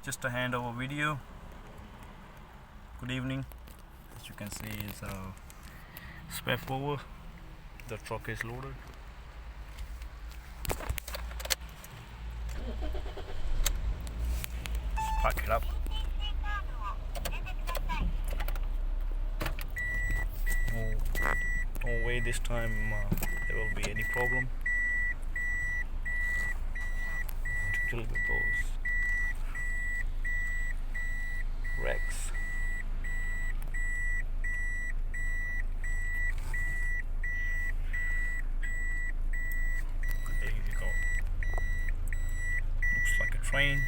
just a handover video. Good evening. As you can see, it's a spare over. The truck is loaded. Let's pack it up. No way this time there will be any problem to deal with those wrecks. There you go. Looks like a train.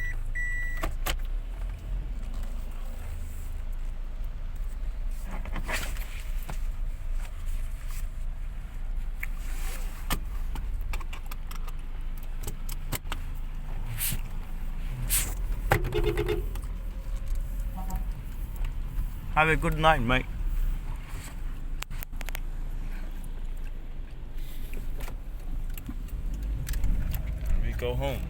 Have a good night, mate. We go home.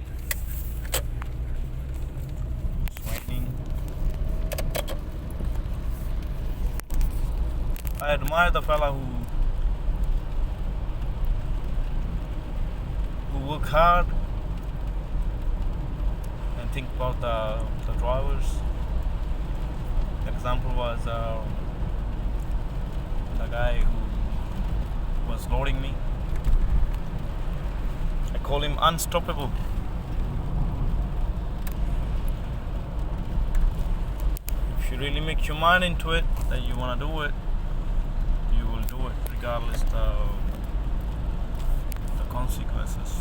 Swinging. I admire the fella who work hard and think about the drivers. Example was the guy who was loading me. I call him unstoppable. If you really make your mind into it that you want to do it, you will do it regardless the consequences.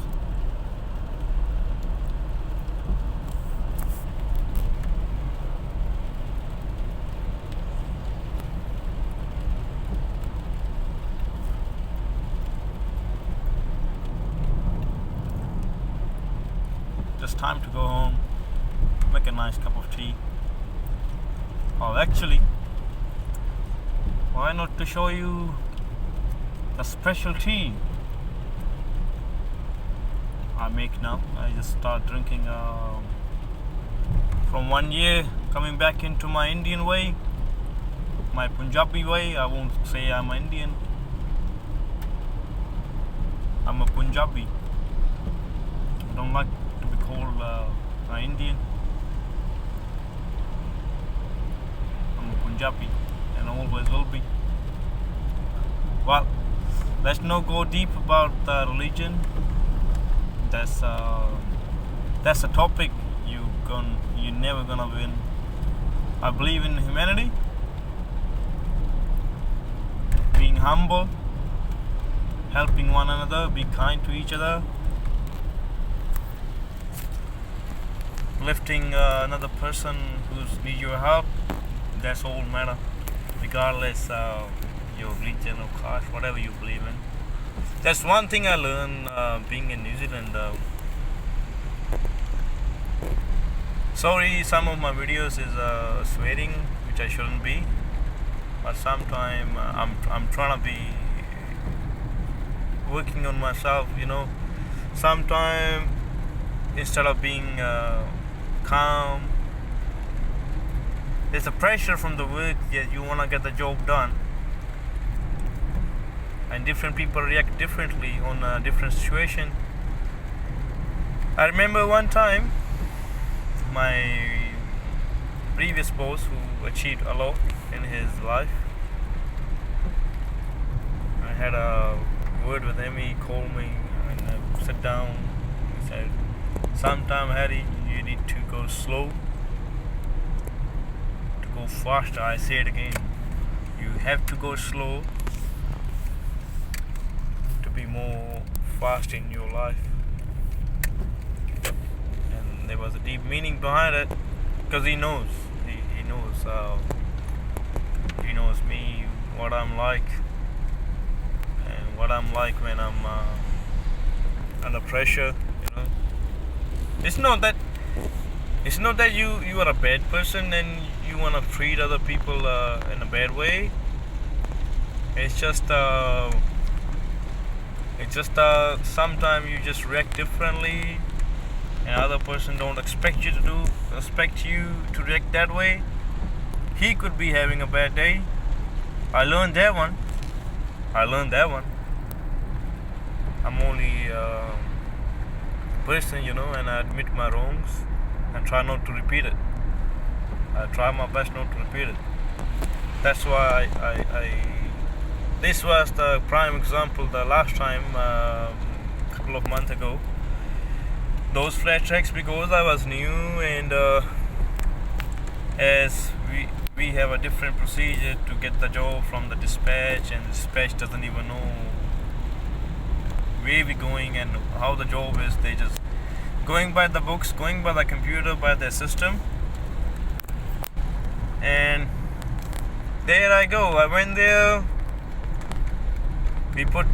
Just time to go home, make a nice cup of tea. Oh, actually, why not to show you the special tea I make now. I just start drinking from 1 year, coming back into my Indian way, my Punjabi way. I won't say I'm Indian, I'm a Punjabi. I don't like to be called an Indian. I'm a Punjabi and always will be. Well, let's not go deep about the religion. That's a topic you're never gonna win. I believe in humanity, being humble, helping one another, be kind to each other, lifting another person who's need your help. That's all matter, regardless your religion or caste, whatever you believe in. That's one thing I learned being in New Zealand. Sorry, some of my videos is swearing, which I shouldn't be, but sometime I'm trying to be working on myself. Sometime instead of being calm, there's a pressure from the work that you want to get the job done, and different people react differently on a different situation. I remember one time my previous boss, who achieved a lot in his life, I had a word with him. He called me and I sat down. He said, "Sometime, Harry, you need to go slow to go faster." I say it again, you have to go slow to be more fast in your life. And there was a deep meaning behind it, because he knows he knows me, what I'm like, and what I'm like when I'm under pressure. It's not that you are a bad person and you want to treat other people in a bad way. It's just sometimes you just react differently, and other person don't expect you to react that way, he could be having a bad day. I learned that one. I'm only a person, and I admit my wrongs and try not to repeat it. I try my best not to repeat it. That's why this was the prime example the last time, a couple of months ago. Those flat tracks, because I was new, and as we have a different procedure to get the job from the dispatch, and the dispatch doesn't even know where we're going and how the job is. They just going by the books, going by the computer, by their system. And there I go. I went there. We put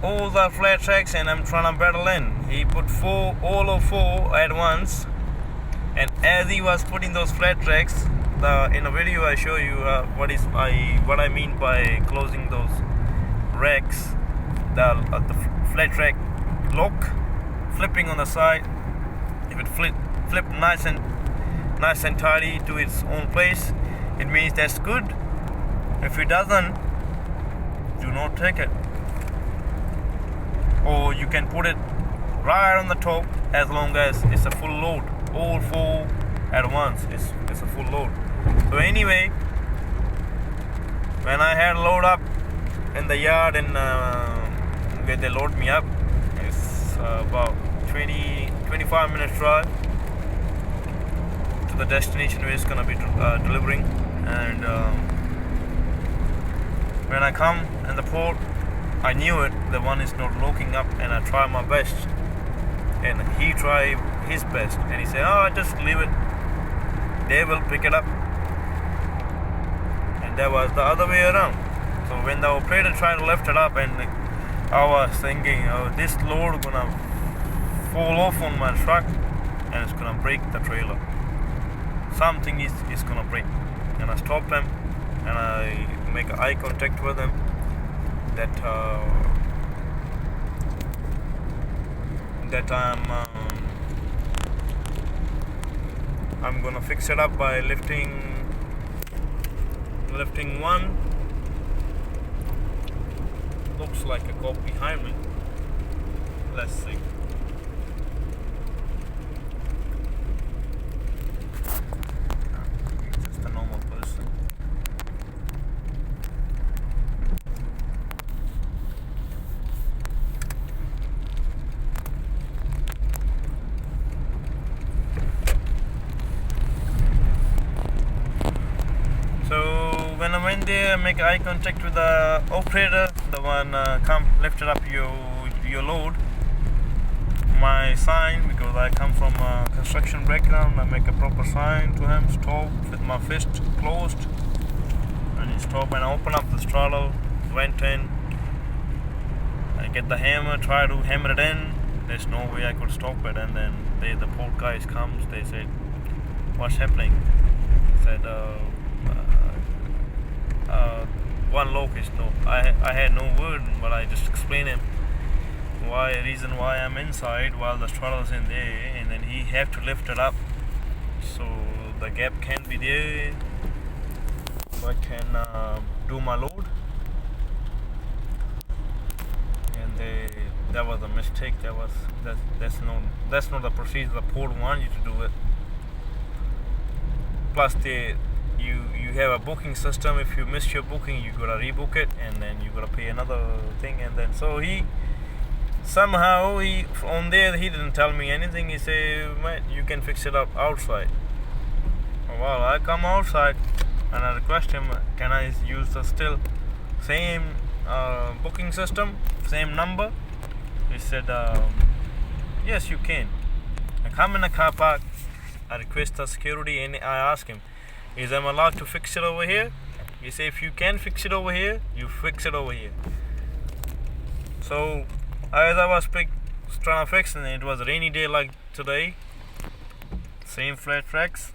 all the flat tracks, and I'm trying to battle in. He put all of four at once. And as he was putting those flat tracks, in a video I show you what I mean by closing those racks. The flat track lock, flipping on the side. If it flip nice and tidy to its own place, it means that's good. If it doesn't, do not take it. Or you can put it right on the top, as long as it's a full load. All four at once, it's a full load. So anyway, when I had load up in the yard, and where they load me up, it's about 20-25 minutes drive to the destination where it's gonna be delivering. And when I come in the port, I knew it, the one is not locking up, and I try my best, and he tried his best, and he said, just leave it, they will pick it up. And that was the other way around. So when the operator tried to lift it up, and I was thinking, this load gonna fall off on my truck, and it's gonna break the trailer. Something is gonna break. And I stopped him, and I make eye contact with him, that I'm gonna fix it up by lifting one. Looks like a cop behind me. Let's see. Just a normal person. So when I went there, make eye contact with the operator, the one lifted up your load. My sign, because I come from a construction background, I make a proper sign to him, stop, with my fist closed, and he stopped, and I open up the throttle, went in, I get the hammer, try to hammer it in. There's no way I could stop it, and then the port guys comes, they said, what's happening? I said, one lock is no. I had no word, but I just explained him reason why I'm inside while the throttle's in there, and then he have to lift it up so the gap can be there, so I can do my load. And that was a mistake. That's not the procedure the port wants you to do it. Plus you have a booking system. If you miss your booking, you gotta rebook it, and then you gotta pay another thing. And then so he on there, he didn't tell me anything. He said, "Mate, you can fix it up outside." Well, I come outside, and I request him, can I use the still same booking system, same number? He said, yes, you can. I come in the car park, I request the security, and I ask him, is I'm allowed to fix it over here? He said, if you can fix it over here, you fix it over here. So as I was trying to fix it, and it was a rainy day like today, same flat tracks,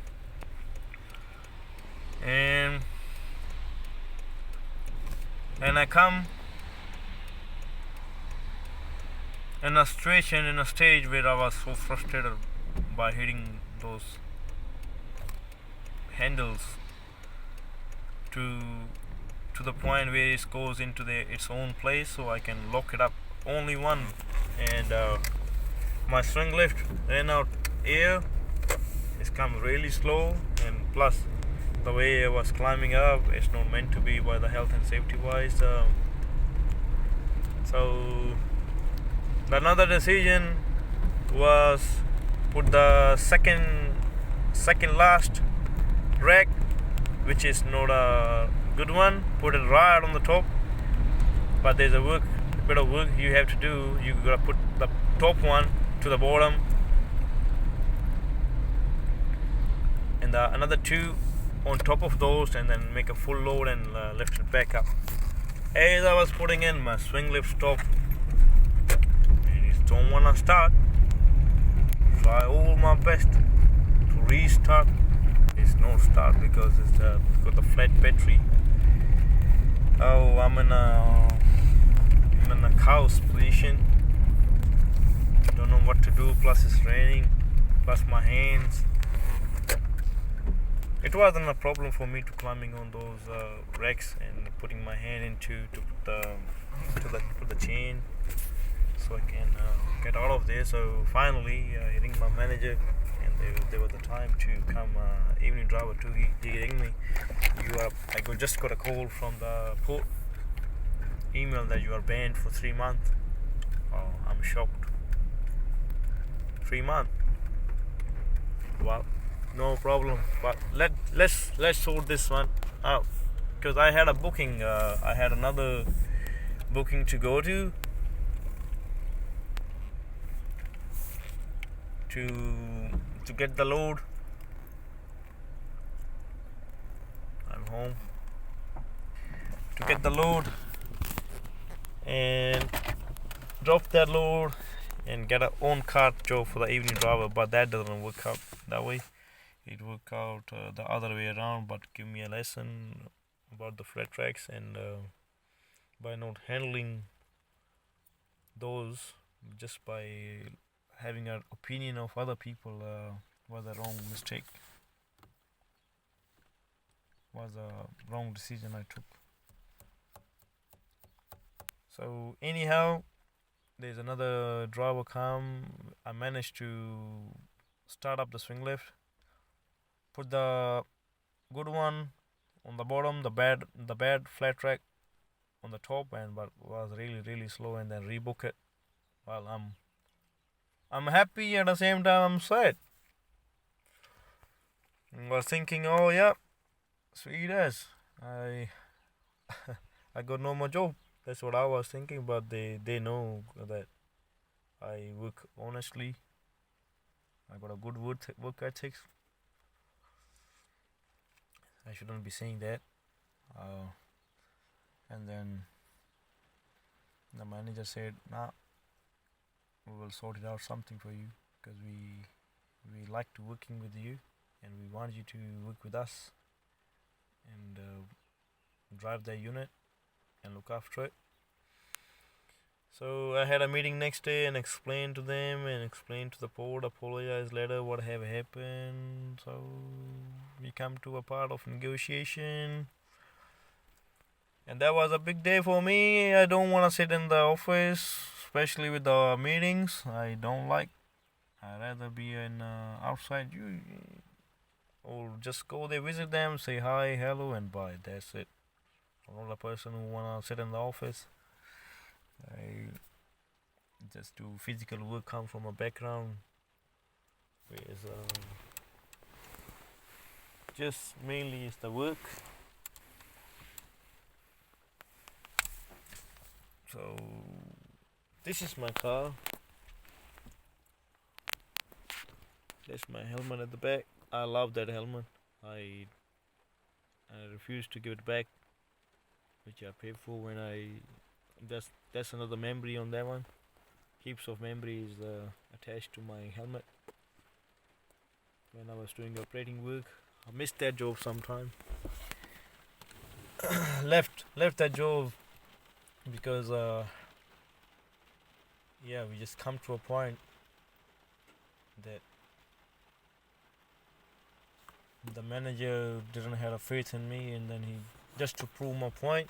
and I come in a situation, in a stage where I was so frustrated by hitting those handles to the point where it goes into its own place, so I can lock it up. Only one, and my swing lift ran out air. It's come really slow, and plus the way I was climbing up, it's not meant to be by the health and safety wise. So another decision was put the second last rack, which is not a good one. Put it right on the top, but there's a bit of work you have to do. You gotta put the top one to the bottom, and another two on top of those, and then make a full load and lift it back up. As I was putting in, my swing lift stopped. It don't wanna start. Try all my best to restart. It's no start because it's got the flat battery. Oh, I'm in a cow's position. Don't know what to do. Plus it's raining. Plus my hands. It wasn't a problem for me to climbing on those racks and putting my hand into to put the chain, so I can get out of there. So finally, I ring my manager, and there was the time to come. Evening driver too. He rang me. I just got a call from the port email that you are banned for 3 months. Oh, I'm shocked. 3 months. Wow. No problem, but let's sort this one out, because I had a booking. I had another booking to go to get the load. I'm home to get the load and drop that load and get a own cart job for the evening driver, but that doesn't work out that way. It worked out the other way around, but give me a lesson about the flat tracks, and by not handling those, just by having an opinion of other people, was a wrong mistake, was a wrong decision I took. So anyhow, there's another driver come. I managed to start up the swing lift, put the good one on the bottom, the bad flat track on the top, and but was really slow, and then rebook it. Well, I'm happy, at the same time I'm sad. I was thinking, oh yeah, sweet as I I got no more job. That's what I was thinking, but they know that I work honestly. I got a good work ethics. I shouldn't be saying that. And then the manager said, "Nah, we will sort it out something for you, because we like to working with you, and we want you to work with us and drive the unit and look after it." So I had a meeting next day and explained to them and explained to the port, apologized later what have happened. So we come to a part of negotiation, and that was a big day for me. I don't want to sit in the office, especially with the meetings. I don't like. I'd rather be in outside, or just go there, visit them, say hi, hello, and bye. That's it. I'm not a person who wanna sit in the office. I just do physical work. Come from a background where just mainly is the work. So this is my car. That's my helmet at the back. I love that helmet. I refuse to give it back, which I paid for when that's another memory on that one. Heaps of memories attached to my helmet when I was doing operating work. I missed that job sometime. left that job because we just come to a point that the manager didn't have a faith in me, and then he, just to prove my point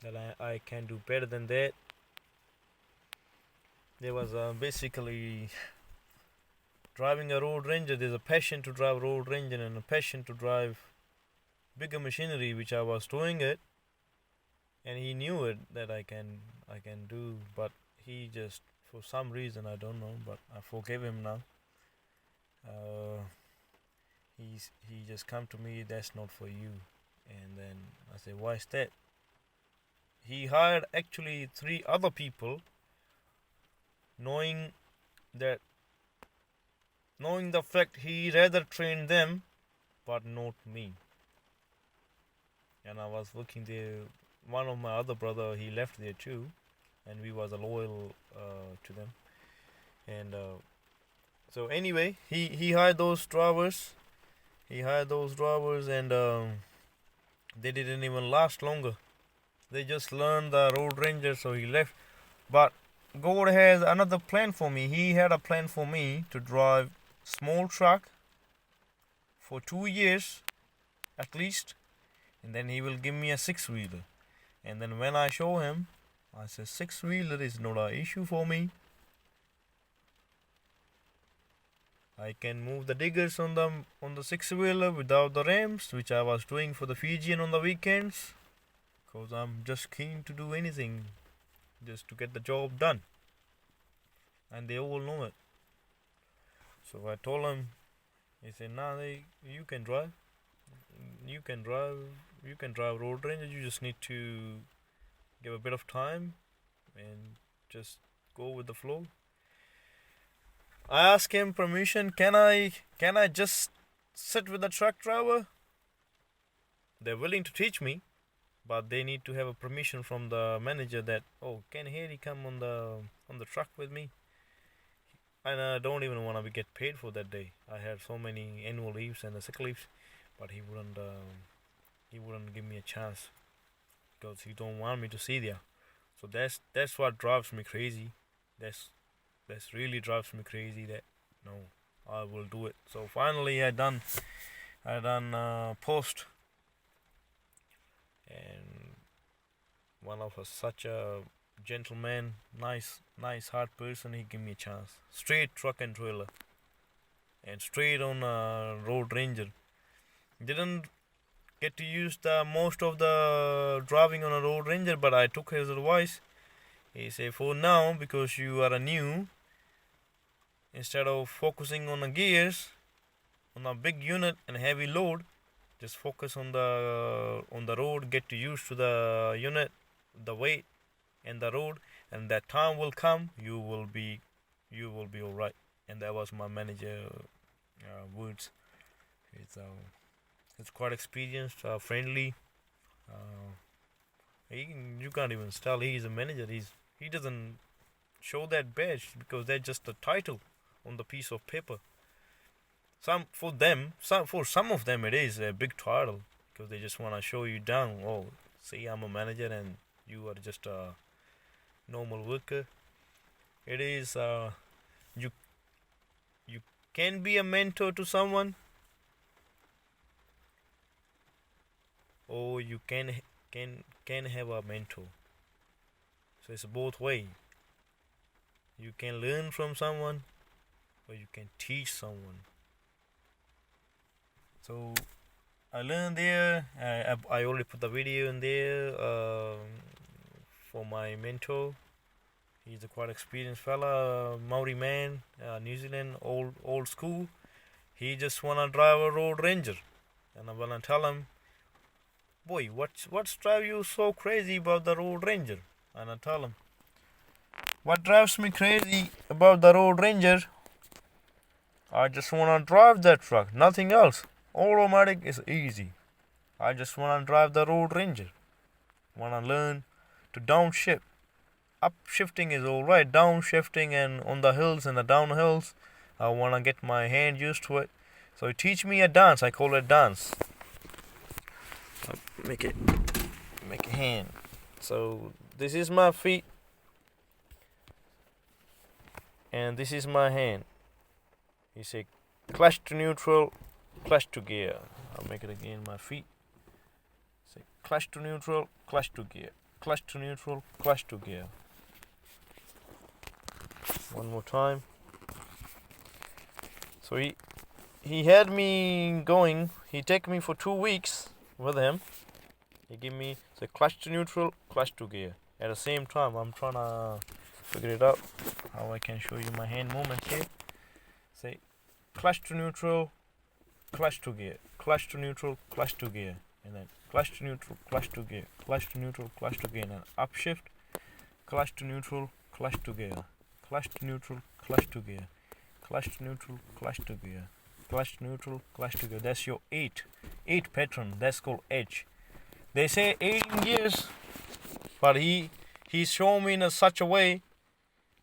that I can do better than that. There was basically driving a Road Ranger. There's a passion to drive Road Ranger and a passion to drive bigger machinery, which I was doing it, and he knew it that I can do, but he just, for some reason, I don't know, but I forgave him now. He just come to me, that's not for you. And then I said, why is that? He hired actually 3 other people, knowing the fact he rather trained them but not me. And I was working there. One of my other brother, he left there too, and we was loyal to them. And so anyway, he hired those drivers. And they didn't even last longer. They just learned the Road Ranger, so he left. But God has another plan for me. He had a plan for me to drive small truck for 2 years at least, and then he will give me a 6-wheeler. And then when I show him, I say 6-wheeler is not an issue for me. I can move the diggers on the 6-wheeler without the ramps, which I was doing for the Fijian on the weekends, because I'm just keen to do anything just to get the job done, and they all know it. So I told him. He said, nah, you can drive Road Ranger. You just need to give a bit of time and just go with the flow. I asked him permission. Can I just sit with the truck driver? They're willing to teach me, but they need to have a permission from the manager that, oh, can he come on the truck with me? And I don't even want to get paid for that day. I had so many annual leaves and the sick leaves, but he wouldn't give me a chance because he don't want me to see there. So that's what drives me crazy. That's really drives me crazy. That no, I will do it. So finally, I done post, and one of us, such a gentleman, nice hard person, he gave me a chance. Straight truck and trailer, and straight on a Road Ranger. Didn't get to use the most of the driving on a Road Ranger, but I took his advice. He said, for now, because you are a new, instead of focusing on the gears, on a big unit and heavy load, just focus on the road, get used to the unit, the weight, and the road, and that time will come. You will be all right. And that was my manager words. It's quite experienced, friendly. You can't even tell he's a manager. He doesn't show that badge because that's just a title on the piece of paper. For some of them, it is a big title because they just want to show you down. Oh, see, I'm a manager and you are just a normal worker. It is you can be a mentor to someone, or you can have a mentor. So it's both way. You can learn from someone, or you can teach someone. So I learned there. I already put the video in there for my mentor. He's a quite experienced fella, Maori man, New Zealand, old school. He just wanna drive a Road Ranger, and I'm gonna tell him, boy, what's drive you so crazy about the Road Ranger? And I tell him, what drives me crazy about the Road Ranger? I just wanna drive that truck, nothing else. Automatic is easy. I just wanna drive the Road Ranger. Wanna learn to downshift. Upshifting is alright, downshifting and on the hills and the downhills, I wanna get my hand used to it. So he teach me a dance. I call it dance. Make a hand. So this is my feet, and this is my hand. You say clutch to neutral, clutch to gear. I'll make it again, my feet. Say clutch to neutral, clutch to gear. Clutch to neutral, clutch to gear. One more time. So he had me going. He take me for 2 weeks with him. He give me the clutch to neutral, clutch to gear. At the same time, I'm trying to figure it out how I can show you my hand movement here. Say clutch to neutral, clutch to gear, clutch to neutral, clutch to gear, and then clutch to neutral, clutch to gear, clutch to neutral, clutch to gear, and then upshift, clutch to neutral, clutch to gear, clutch to neutral, clutch to gear, clutch to neutral, clutch to gear, clutch to neutral, clutch to gear. That's your eight pattern. That's called edge. They say 18 gears, but he's shown me in such a way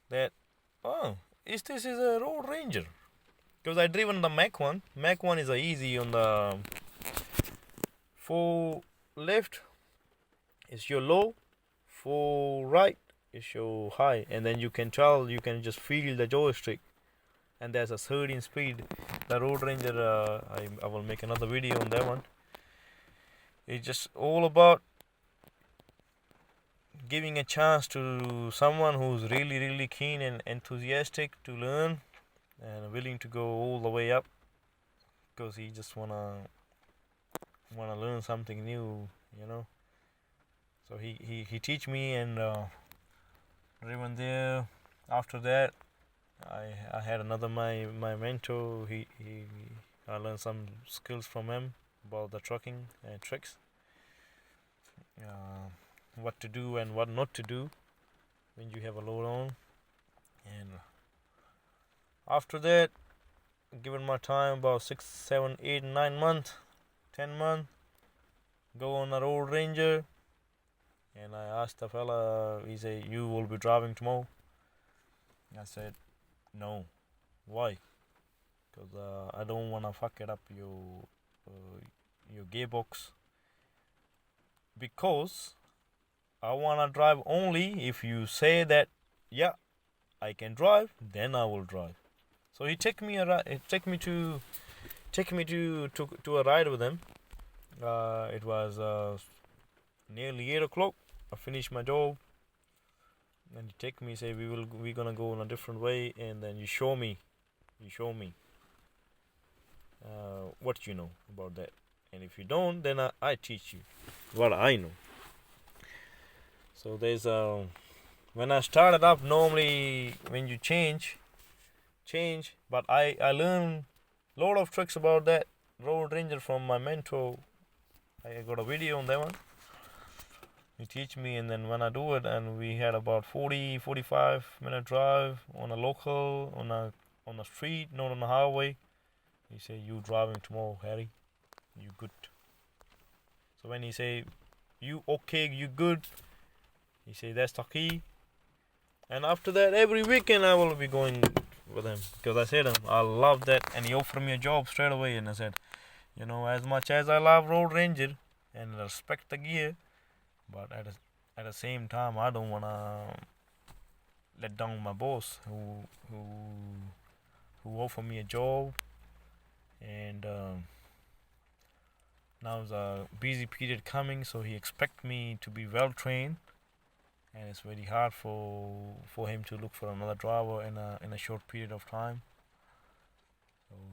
that this is a Road Ranger. Because I driven the Mach 1. Mach 1 is easy on the 4 left is your low, 4 right is your high, and then you can tell, you can just feel the joystick. And there's a 13 speed. The Road Ranger, I will make another video on that one. It's just all about giving a chance to someone who's really keen and enthusiastic to learn and willing to go all the way up, because he just wanna learn something new, you know. So he teach me, and even there after that I had another my mentor. I learned some skills from him about the trucking and tricks, what to do and what not to do when you have a load on. And after that, given my time about 6, 7, 8, 9 months, 10 months, go on a Road Ranger. And I asked the fella, he said, "You will be driving tomorrow?" I said, "No." "Why?" "Because I don't want to fuck it up your gearbox. Because I want to drive only if you say that, yeah, I can drive, then I will drive." So he take me to a ride with him. It was nearly 8 o'clock. I finished my job, and he take me, say, we're gonna go in a different way, and then you show me what you know about that. And if you don't, then I teach you what I know. So there's when I started up, normally when you change, but I learned a lot of tricks about that Road Ranger from my mentor. I got a video on that one. He teach me, and then when I do it, and we had about 40-45 minute drive on a local, on a street, not on the highway. He said, "You driving tomorrow, Harry? You good?" So when he say, "You okay? You good?" He say, "That's the key." And after that, every weekend I will be going with him, because I said I love that, and he offered me a job straight away. And I said, you know, as much as I love Road Ranger and respect the gear, but at the same time, I don't wanna let down my boss who offered me a job. And now is a busy period coming, so he expect me to be well trained, and it's very hard for him to look for another driver in a short period of time.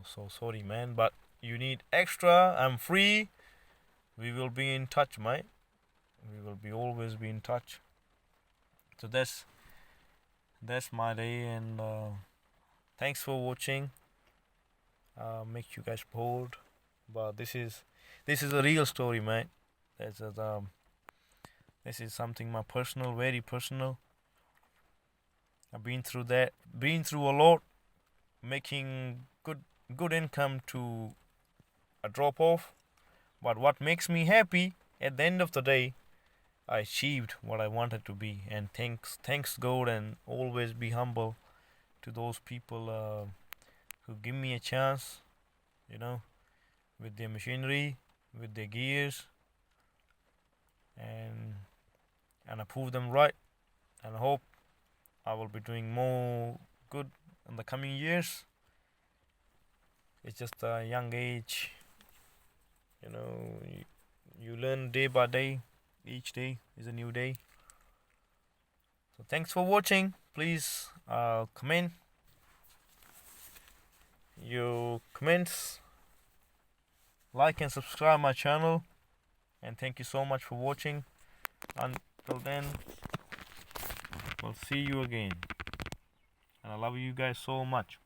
So sorry, man, but you need extra. I'm free. We will be in touch, mate. We will always be in touch. So that's my day, and thanks for watching. Make you guys bored, but this is a real story, mate. This is something my personal, very personal. I've been through a lot, making good income to a drop off. But what makes me happy at the end of the day, I achieved what I wanted to be. And thanks God, and always be humble to those people who give me a chance, you know, with their machinery, with their gears, and I prove them right. And I hope I will be doing more good in the coming years. It's just a young age You know, you learn day by day. Each day is a new day. So thanks for watching. Please comment your comments, like and subscribe my channel, and thank you so much for watching. Until then, we'll see you again, and I love you guys so much.